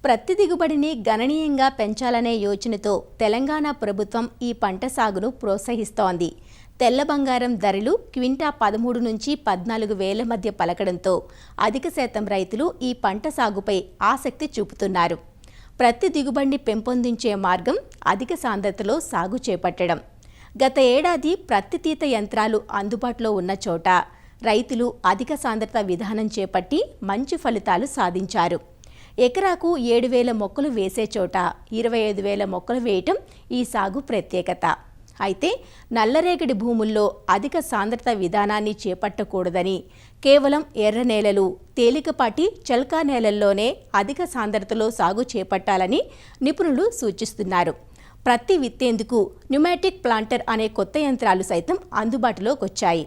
ప్రత్తి దిగుబడిని గణనీయంగా పెంచాలనే యోచనతో తెలంగాణ ప్రభుత్వం ఈ పంట సాగును ప్రోత్సహిస్తోంది. తెల్ల బంగారం ధరలు క్వింటా 13 నుంచి 14 వేల మధ్య పలకడంతో అధిక శాతం రైతులు ఈ పంట సాగుపై ఆసక్తి చూపుతున్నారు. ప్రత్తి దిగుబడిని పెంపొందించే మార్గం అధిక సాంద్రతలో సాగు చేపట్టడం. గత ఏడాది ప్రత్తి తీత యంత్రాలు అందుబాటులో ఉన్న చోట రైతులు అధిక సాంద్రత విధానం చేపట్టి మంచి ఫలితాలు సాధించారు. ఎకరాకు 7,000 మొక్కలు వేసే చోట 25,000 మొక్కలు వేయటం ఈ సాగు ప్రత్యేకత. అయితే నల్లరేగడి భూముల్లో అధిక సాంద్రత విధానాన్ని చేపట్టకూడదని, కేవలం ఎర్ర నేలలు, తేలికపాటి చల్కా నేలల్లోనే అధిక సాంద్రతలో సాగు చేపట్టాలని నిపుణులు సూచిస్తున్నారు. ప్రత్తి విత్తేందుకు న్యూమాటిక్ ప్లాంటర్ అనే కొత్త యంత్రాలు సైతం అందుబాటులోకి వచ్చాయి.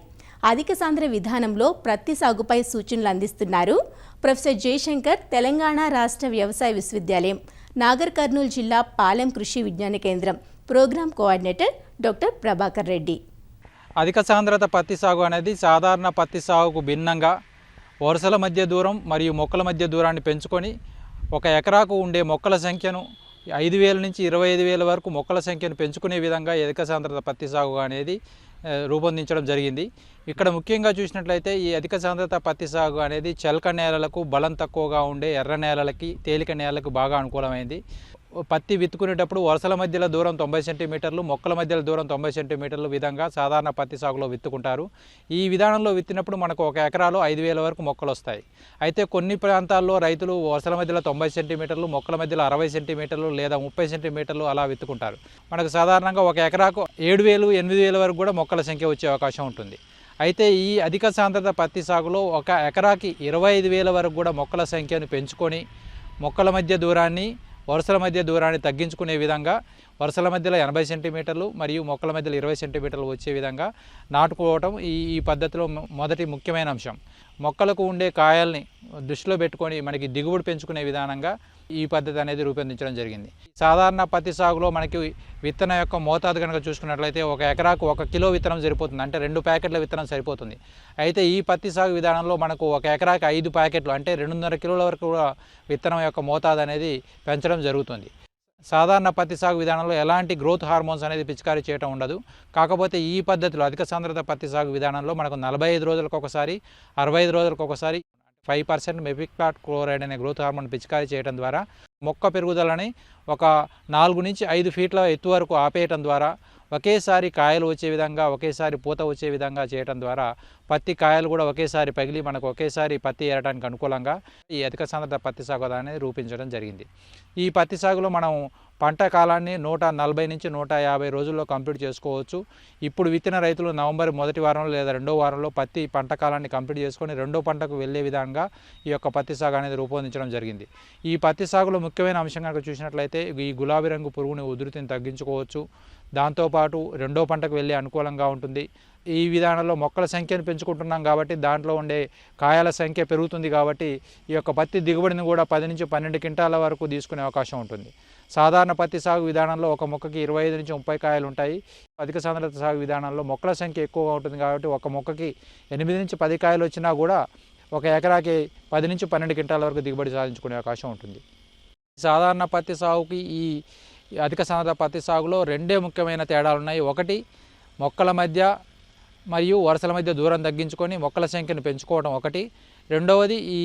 అధిక సాంద్ర విధానంలో ప్రత్తి సాగుపై సూచనలు అందిస్తున్నారు ప్రొఫెసర్ జయశంకర్, తెలంగాణ రాష్ట్ర వ్యవసాయ విశ్వవిద్యాలయం, నాగర్ కర్నూలు జిల్లా Palem Krishi Vigyana Kendram program coordinator doctor Prabhakar Reddy. అధిక సాంద్రత పత్తి సాగు అనేది సాధారణ పత్తి సాగుకు భిన్నంగా వరుసల మధ్య దూరం మరియు మొక్కల మధ్య దూరాన్ని పెంచుకొని ఒక ఎకరాకు ఉండే మొక్కల సంఖ్యను 5,000 నుంచి 25,000 వరకు మొక్కల సంఖ్యను పెంచుకునే విధంగా అధిక సాంద్రత పత్తి సాగు అనేది రూపొందించడం జరిగింది. ఇక్కడ ముఖ్యంగా చూసినట్లయితే ఈ అధిక సాంద్రత పత్తి సాగు అనేది చల్క నేలలకు, బలం తక్కువగా ఉండే ఎర్ర నేలలకి, తేలిక నేలలకు బాగా అనుకూలమైంది. పత్తి విత్తుకునేటప్పుడు వరుసల మధ్యలో దూరం 90 సెంటీమీటర్లు, మొక్కల మధ్యలో దూరం 90 సెంటీమీటర్లు విధంగా సాధారణ పత్తి సాగులో విత్తుకుంటారు. ఈ విధానంలో విత్తినప్పుడు మనకు ఒక ఎకరాలో 5,000 వరకు మొక్కలు వస్తాయి. అయితే కొన్ని ప్రాంతాల్లో రైతులు వరుసల మధ్యలో 90 సెంటీమీటర్లు, మొక్కల మధ్యలో 60 సెంటీమీటర్లు లేదా 30 సెంటీమీటర్లు అలా విత్తుకుంటారు. మనకు సాధారణంగా ఒక ఎకరాకు 7,000, 8,000 వరకు కూడా మొక్కల సంఖ్య వచ్చే అవకాశం ఉంటుంది. అయితే ఈ అధిక సాంద్రత పత్తి సాగులో ఒక ఎకరాకి 25,000 వరకు కూడా మొక్కల సంఖ్యను పెంచుకొని మొక్కల మధ్య దూరాన్ని, వరుసల మధ్య దూరాన్ని తగ్గించుకునే విధంగా వరుసల మధ్యలో 80 సెంటీమీటర్లు మరియు మొక్కల మధ్యలో 20 సెంటీమీటర్లు వచ్చే విధంగా నాటుకోవటం ఈ పద్ధతిలో మొదటి ముఖ్యమైన అంశం. మొక్కలకు ఉండే కాయల్ని దృష్టిలో పెట్టుకొని మనకి దిగుబడి పెంచుకునే విధానంగా ఈ పద్ధతి అనేది రూపొందించడం జరిగింది. సాధారణ పత్తి సాగులో మనకి విత్తనం యొక్క మోతాదు కనుక చూసుకున్నట్లయితే ఒక ఎకరాకు 1 కిలో విత్తనం సరిపోతుంది, అంటే 2 ప్యాకెట్ల విత్తనం సరిపోతుంది. అయితే ఈ పత్తి సాగు విధానంలో మనకు ఒక ఎకరాకి 5 ప్యాకెట్లు, అంటే 2.5 కిలోల వరకు కూడా విత్తనం యొక్క మోతాదు అనేది పెంచడం జరుగుతుంది. సాధారణ పత్తి సాగు విధానంలో ఎలాంటి గ్రోత్ హార్మోన్స్ అనేది పిచికారీ చేయడం ఉండదు. కాకపోతే ఈ పద్ధతిలో అధిక సాంద్రత పత్తి సాగు విధానంలో మనకు 45 రోజులకు ఒకసారి, 65 రోజులకు ఒకసారి 5% మెపిక్లాట్ క్లోరైడ్ అనే గ్రోత్ హార్మోన్ పిచికారీ చేయడం ద్వారా మొక్క పెరుగుదలని ఒక 4 నుంచి 5 ఫీట్ల ఎత్తు వరకు ఆపేయటం ద్వారా, ఒకేసారి కాయలు వచ్చే విధంగా, ఒకేసారి పూత వచ్చే విధంగా చేయడం ద్వారా పత్తి కాయలు కూడా ఒకేసారి పగిలి మనకు ఒకేసారి పత్తి ఏరడానికి అనుకూలంగా ఈ అధిక సాంద్రత పత్తి సాగు అనేది రూపించడం జరిగింది. ఈ పత్తి సాగులో మనం పంట కాలాన్ని 140 నుంచి 150 రోజుల్లో కంప్లీట్ చేసుకోవచ్చు. ఇప్పుడు విత్తిన రైతులు నవంబర్ మొదటి వారంలో లేదా రెండో వారంలో పత్తి పంట కాలాన్ని కంప్లీట్ చేసుకొని రెండో పంటకు వెళ్ళే విధంగా ఈ యొక్క పత్తి సాగు అనేది రూపొందించడం జరిగింది. ఈ పత్తి సాగులో ముఖ్యమైన అంశం కనుక చూసినట్లయితే ఈ గులాబీ రంగు పురుగుని ఉధృతిని తగ్గించుకోవచ్చు. దాంతోపాటు రెండో పంటకు వెళ్ళే అనుకూలంగా ఉంటుంది. ఈ విధానంలో మొక్కల సంఖ్యను పెంచుకుంటున్నాం కాబట్టి దాంట్లో ఉండే కాయల సంఖ్య పెరుగుతుంది కాబట్టి ఈ యొక్క పత్తి దిగుబడిని కూడా 10 నుంచి 12 క్వింటాల వరకు తీసుకునే అవకాశం ఉంటుంది. సాధారణ పత్తి సాగు విధానంలో ఒక మొక్కకి 25 నుంచి 30 కాయలు ఉంటాయి. అధిక సాంద్రత సాగు విధానంలో మొక్కల సంఖ్య ఎక్కువగా ఉంటుంది కాబట్టి ఒక మొక్కకి 8 నుంచి 10 కాయలు వచ్చినా కూడా ఒక ఎకరాకి 10 నుంచి 12 క్వింటాల వరకు దిగుబడి సాధించుకునే అవకాశం ఉంటుంది. సాధారణ పత్తి సాగుకి ఈ అధిక సాంద్రత పత్తి సాగులో 2 ముఖ్యమైన తేడాలు ఉన్నాయి. ఒకటి, మొక్కల మధ్య మరియు వరుసల మధ్య దూరం తగ్గించుకొని మొక్కల సంఖ్యను పెంచుకోవడం ఒకటి. రెండవది, ఈ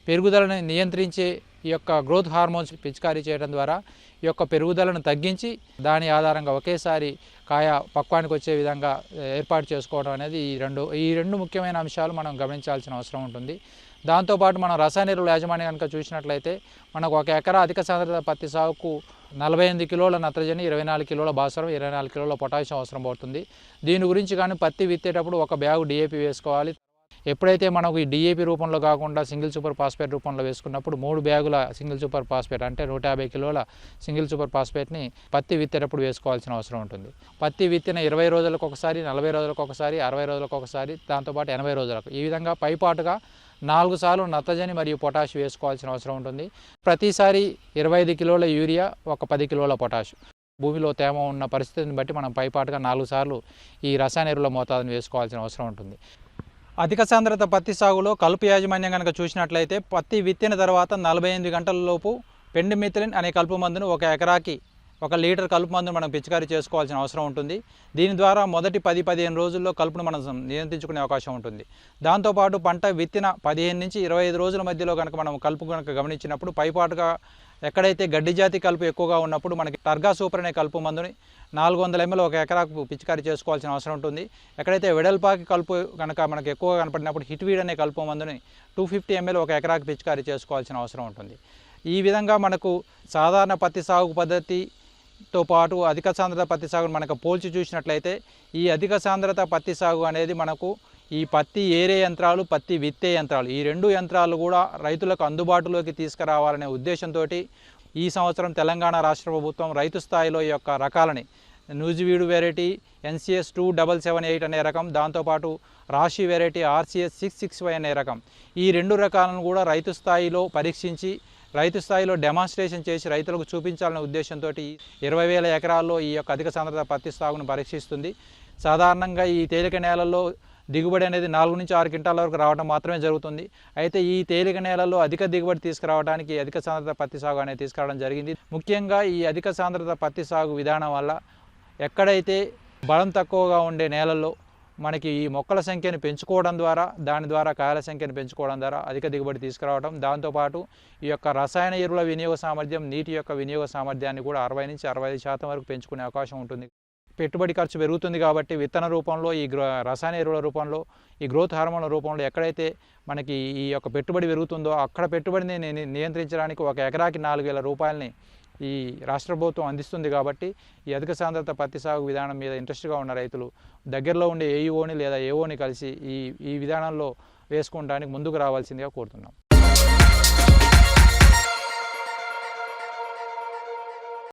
పెరుగుదలను నియంత్రించే ఈ యొక్క గ్రోత్ హార్మోన్స్ పిచికారీ చేయడం ద్వారా ఈ యొక్క పెరుగుదలను తగ్గించి దాని ఆధారంగా ఒకేసారి కాయ పక్వానికి వచ్చే విధంగా ఏర్పాటు చేసుకోవడం అనేది ఈ రెండు ముఖ్యమైన అంశాలు మనం గమనించాల్సిన అవసరం ఉంటుంది. దాంతోపాటు మనం రసాయన ఎరువుల యాజమాన్యం కనుక చూసినట్లయితే మనకు ఒక ఎకరా అధిక సాంద్రత పత్తి సాగుకు 48 కిలోల నత్రజని, 24 కిలోల భాస్వరం, 24 కిలోల పొటాషియం అవసరం పడుతుంది. దీని గురించి కానీ పత్తి విత్తేటప్పుడు ఒక బ్యాగు DAP వేసుకోవాలి. ఎప్పుడైతే మనకు ఈ DAP రూపంలో కాకుండా సింగిల్ సూపర్ ఫాస్ఫేట్ రూపంలో వేసుకున్నప్పుడు 3 బ్యాగుల సింగిల్ సూపర్ ఫాస్ఫేట్, అంటే 150 కిలోల సింగిల్ సూపర్ ఫాస్ఫేట్ని పత్తి విత్తేటప్పుడు వేసుకోవాల్సిన అవసరం ఉంటుంది. పత్తి విత్తిన 20 రోజులకు ఒకసారి, 40 రోజులకు ఒకసారి, 60 రోజులకు ఒకసారి, దాంతోపాటు 80 రోజులకు, ఈ విధంగా పైపాటుగా 4 సార్లు నత్రజని మరియు పొటాష్ వేసుకోవాల్సిన అవసరం ఉంటుంది. ప్రతిసారి 25 కిలోల యూరియా, ఒక 10 కిలోల పొటాష్. భూమిలో తేమ ఉన్న పరిస్థితిని బట్టి మనం పైపాటుగా 4 సార్లు ఈ రసాయన ఎరువుల మోతాదును వేసుకోవాల్సిన అవసరం ఉంటుంది. అధిక సాంద్రత పత్తి సాగులో కలుపు యాజమాన్యం కనుక చూసినట్లయితే పత్తి విత్తిన తర్వాత 48 గంటల లోపు పెండిమిథిలిన్ అనే కలుపు మందును ఒక ఎకరాకి 1 లీటర్ కలుపు మందును మనం పిచికారీ చేసుకోవాల్సిన అవసరం ఉంటుంది. దీని ద్వారా మొదటి 10-15 రోజుల్లో కలుపును మనం నియంత్రించుకునే అవకాశం ఉంటుంది. దాంతోపాటు పంట విత్తిన 15 నుంచి 25 రోజుల మధ్యలో కనుక మనం కలుపు కనుక గమనించినప్పుడు పైపాటుగా ఎక్కడైతే గడ్డి జాతి కలుపు ఎక్కువగా ఉన్నప్పుడు మనకి టర్గా సూపర్ అనే కలుపు మందుని 400 ml ఒక ఎకరాకు పిచికారీ చేసుకోవాల్సిన అవసరం ఉంటుంది. ఎక్కడైతే వెడల్పాకి కలుపు కనుక మనకు ఎక్కువగా కనపడినప్పుడు హిట్వీడ్ అనే కలుపు మందుని 250 ml ఒక ఎకరాకు పిచికారీ చేసుకోవాల్సిన అవసరం ఉంటుంది. ఈ విధంగా మనకు సాధారణ పత్తి సాగు పద్ధతితో పాటు అధిక సాంద్రత పత్తి సాగును మనకు పోల్చి చూసినట్లయితే ఈ అధిక సాంద్రత పత్తి సాగు అనేది మనకు ఈ పత్తి ఏరే యంత్రాలు, పత్తి విత్తే యంత్రాలు, ఈ 2 యంత్రాలు కూడా రైతులకు అందుబాటులోకి తీసుకురావాలనే ఉద్దేశంతో ఈ సంవత్సరం తెలంగాణ రాష్ట్ర ప్రభుత్వం రైతు స్థాయిలో ఈ యొక్క రకాలని నూజివీడు వెరైటీ NCS 2778 అనే రకం, దాంతోపాటు రాశి వెరైటీ RCS 665 అనే రకం, ఈ 2 రకాలను కూడా రైతు స్థాయిలో పరీక్షించి రైతు స్థాయిలో డెమాన్స్ట్రేషన్ చేసి రైతులకు చూపించాలనే ఉద్దేశంతో 20,000 ఎకరాల్లో ఈ యొక్క అధిక సాంద్రత పత్తి సాగును పరీక్షిస్తుంది. సాధారణంగా ఈ తేలిక నేలల్లో దిగుబడి అనేది 4 నుంచి 6 క్వింటాల వరకు రావడం మాత్రమే జరుగుతుంది. అయితే ఈ తేలిక నేలల్లో అధిక దిగుబడి తీసుకురావడానికి అధిక సాంద్రత పత్తి సాగు అనేది తీసుకురావడం జరిగింది. ముఖ్యంగా ఈ అధిక సాంద్రత పత్తి సాగు విధానం వల్ల ఎక్కడైతే బలం తక్కువగా ఉండే నేలల్లో మనకి ఈ మొక్కల సంఖ్యను పెంచుకోవడం ద్వారా, దాని ద్వారా కాయల సంఖ్యను పెంచుకోవడం ద్వారా అధిక దిగుబడి తీసుకురావడం, దాంతోపాటు ఈ యొక్క రసాయన ఎరువుల వినియోగ సామర్థ్యం, నీటి యొక్క వినియోగ సామర్థ్యాన్ని కూడా 60 నుంచి 65% వరకు పెంచుకునే అవకాశం ఉంటుంది. పెట్టుబడి ఖర్చు పెరుగుతుంది కాబట్టి విత్తన రూపంలో, ఈ రసాయన ఎరువుల రూపంలో, ఈ గ్రోత్ హార్మోన్ల రూపంలో ఎక్కడైతే మనకి ఈ యొక్క పెట్టుబడి పెరుగుతుందో అక్కడ పెట్టుబడిని నియంత్రించడానికి ఒక ఎకరాకి 4,000 రూపాయలని ఈ రాష్ట్ర ప్రభుత్వం అందిస్తుంది. కాబట్టి ఈ అధిక సాంద్రత పత్తి సాగు విధానం మీద ఇంట్రెస్ట్గా ఉన్న రైతులు దగ్గరలో ఉండే AEOని లేదా AOని కలిసి ఈ విధానంలో వేసుకోవడానికి ముందుకు రావాల్సిందిగా కోరుతున్నాం.